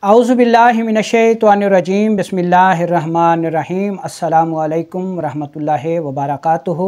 औज़ुबिल्लाहि मिनश्शैतानिर्रजीम बिस्मिल्लाहिर्रहमानिर्रहीम अस्सलामु अलैकुम रहमतुल्लाहि व बरकातुहू।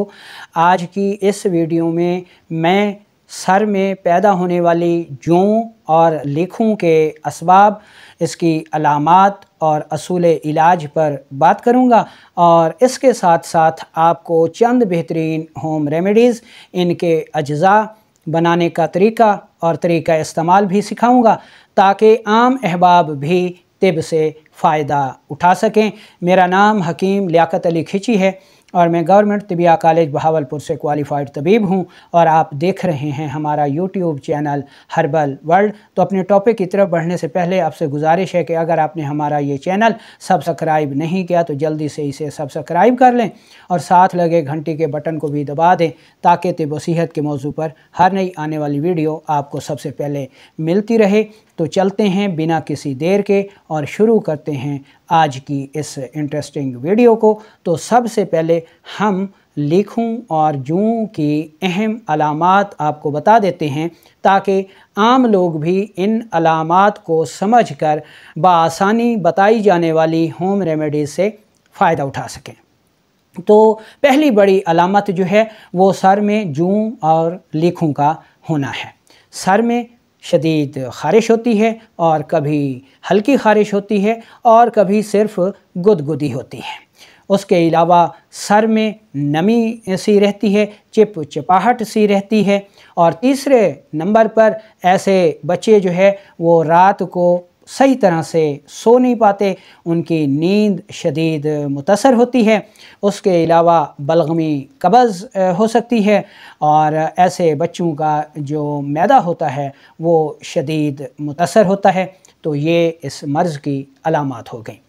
आज की इस वीडियो में मैं सर में पैदा होने वाली जूं और लीखों के असबाब, इसकी अलामात और असूल इलाज पर बात करूंगा और इसके साथ साथ आपको चंद बेहतरीन होम रेमेडीज़, इनके अज्जा, बनाने का तरीका और तरीका इस्तेमाल भी सिखाऊंगा ताकि आम अहबाब भी तिब से फ़ायदा उठा सकें। मेरा नाम हकीम लियाकत अली खिची है और मैं गवर्नमेंट तिबिया कॉलेज बहावलपुर से क्वालिफ़ाइड तबीब हूं और आप देख रहे हैं हमारा यूट्यूब चैनल हर्बल वर्ल्ड। तो अपने टॉपिक की तरफ बढ़ने से पहले आपसे गुजारिश है कि अगर आपने हमारा ये चैनल सब्सक्राइब नहीं किया तो जल्दी से इसे सब्सक्राइब कर लें और साथ लगे घंटी के बटन को भी दबा दें ताकि तिब व सेहत के मौजू पर हर नई आने वाली वीडियो आपको सबसे पहले मिलती रहे। तो चलते हैं बिना किसी देर के और शुरू करते हैं आज की इस इंटरेस्टिंग वीडियो को। तो सबसे पहले हम लीखों और जूं की अहम अलामात आपको बता देते हैं ताकि आम लोग भी इन अलामात को समझकर बआसानी बताई जाने वाली होम रेमेडीज़ से फ़ायदा उठा सकें। तो पहली बड़ी अलामत जो है वो सर में जूं और लीखों का होना है। सर में शदीद ख़ारिश होती है और कभी हल्की ख़ारिश होती है और कभी सिर्फ़ गुदगुदी होती है। उसके अलावा सर में नमी सी रहती है, चिपचिपाहट सी रहती है। और तीसरे नंबर पर ऐसे बच्चे जो है वो रात को सही तरह से सो नहीं पाते, उनकी नींद शदीद मुतासर होती है। उसके अलावा बलगमी कब्ज़ हो सकती है और ऐसे बच्चों का जो मैदा होता है वो शदीद मुतासर होता है। तो ये इस मर्ज़ की अलामात हो गई।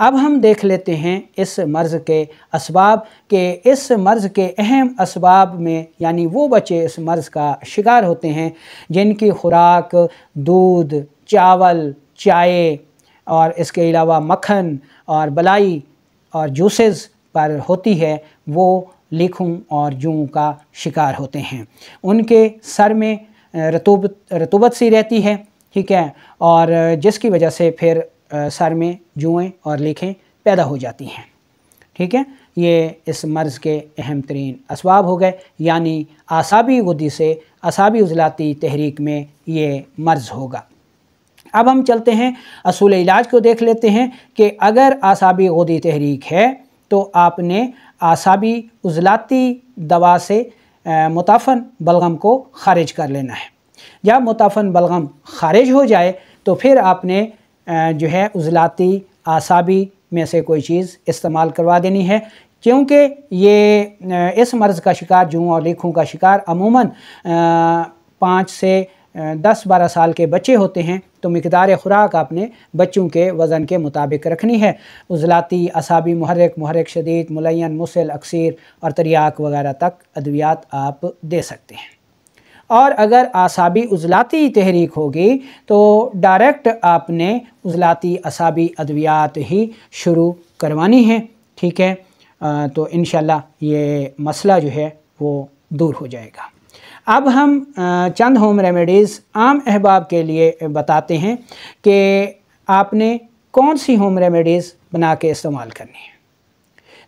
अब हम देख लेते हैं इस मर्ज़ के असबाब के इस मर्ज़ के अहम असबाब में, यानी वो बच्चे इस मर्ज़ का शिकार होते हैं जिनकी खुराक दूध, चावल, चाय और इसके अलावा मक्खन और मलाई और जूसेस पर होती है, वो लीखों और जूं का शिकार होते हैं। उनके सर में रतूबत सी रहती है, ठीक है, और जिसकी वजह से फिर सर में जुएँ और लीखें पैदा हो जाती हैं, ठीक है। ये इस मर्ज़ के अहम तरीन असबाब हो गए, यानी आसाबी गुद्दी से असाबी उज़लाती तहरीक में ये मर्ज़ होगा। अब हम चलते हैं असूल इलाज को देख लेते हैं कि अगर आसाबी गुद्दी तहरीक है तो आपने आसाबी उज़लाती दवा से मुताफ़न बलगम को ख़ारिज कर लेना है। जब मुताफ़न बलगम ख़ारिज हो जाए तो फिर आपने जो है उज़लाती आसाबी में से कोई चीज़ इस्तेमाल करवा देनी है, क्योंकि ये इस मर्ज़ का शिकार जूं और लीखों का शिकार अमूमन 5 से 10-12 साल के बच्चे होते हैं। तो मिक़दार खुराक आपने बच्चों के वज़न के मुताबिक रखनी है। उज़लाती, असाबी मुहर्रिक शदीद, मुलय्यन, मुसिल, अक्सीर और तरियाक वगैरह तक अद्वियात आप दे सकते हैं। और अगर आसाबी उज़लाती तहरीक होगी तो डायरेक्ट आपने उज़लाती असाबी अद्वियात ही शुरू करवानी है, ठीक है। तो इंशाल्लाह ये मसला जो है वो दूर हो जाएगा। अब हम चंद होम रेमेडीज़ आम अहबाब के लिए बताते हैं कि आपने कौन सी होम रेमेडीज़ बना के इस्तेमाल करनी है।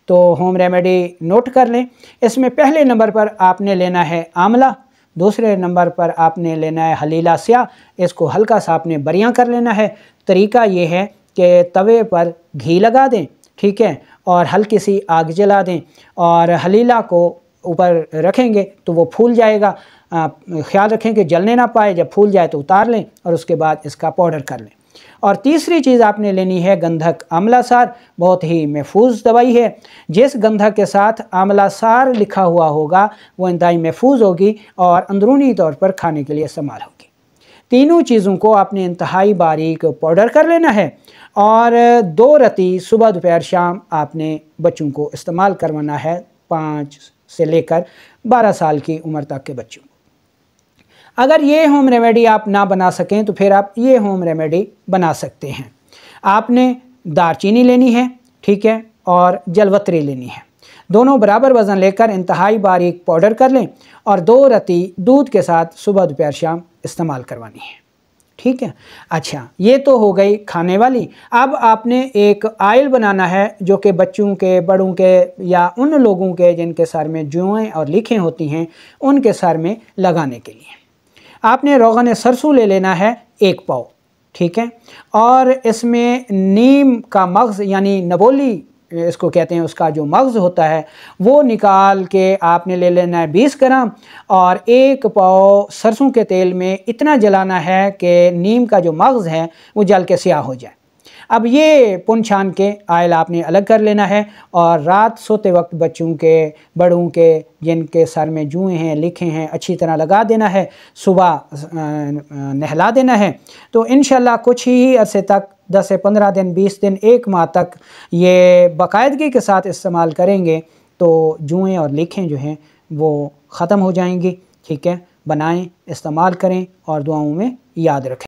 तो होम रेमेडी नोट कर लें। इसमें पहले नंबर पर आपने लेना है आंवला, दूसरे नंबर पर आपने लेना है हलीला स्याह। इसको हल्का सा आपने बरियां कर लेना है। तरीका ये है कि तवे पर घी लगा दें, ठीक है, और हल्की सी आग जला दें और हलीला को ऊपर रखेंगे तो वो फूल जाएगा। ख्याल रखें कि जलने ना पाए, जब फूल जाए तो उतार लें और उसके बाद इसका पाउडर कर लें। और तीसरी चीज़ आपने लेनी है गंधक आंवला सार। बहुत ही महफूज दवाई है। जिस गंधक के साथ आंवला सार लिखा हुआ होगा वो इंतहाई महफूज होगी और अंदरूनी तौर पर खाने के लिए इस्तेमाल होगी। तीनों चीज़ों को आपने इंतहाई बारीक पाउडर कर लेना है और 2 रती सुबह दोपहर शाम आपने बच्चों को इस्तेमाल करवाना है, 5 से लेकर 12 साल की उम्र तक के बच्चों। अगर ये होम रेमेडी आप ना बना सकें तो फिर आप ये होम रेमेडी बना सकते हैं। आपने दारचीनी लेनी है, ठीक है, और जलवत्री लेनी है। दोनों बराबर वज़न लेकर इंतहाई बारीक पाउडर कर लें और 2 रती दूध के साथ सुबह दोपहर शाम इस्तेमाल करवानी है, ठीक है। अच्छा, ये तो हो गई खाने वाली। अब आपने एक आयल बनाना है जो कि बच्चों के, बड़ों के या उन लोगों के जिनके सर में जुएँ और लीखें होती हैं, उनके सर में लगाने के लिए आपने रोगन सरसों ले लेना है 1 पाव, ठीक है। और इसमें नीम का मग़ज़ यानी नबोली इसको कहते हैं, उसका जो मग़ज़ होता है वो निकाल के आपने ले लेना है 20 ग्राम। और 1 पाव सरसों के तेल में इतना जलाना है कि नीम का जो मग़ज़ है वो जल के स्याह हो जाए। अब ये पुन छान के आयल आपने अलग कर लेना है और रात सोते वक्त बच्चों के, बड़ों के जिनके सर में जुएँ हैं, लिखे हैं, अच्छी तरह लगा देना है, सुबह नहला देना है। तो इंशाल्लाह कुछ ही अरसे तक 10 से 15 दिन, 20 दिन, 1 माह तक ये बाकायदगी के साथ इस्तेमाल करेंगे तो जुएँ और लिखें जो हैं वो ख़त्म हो जाएंगी, ठीक है। बनाएं, इस्तेमाल करें और दुआओं में याद रखें।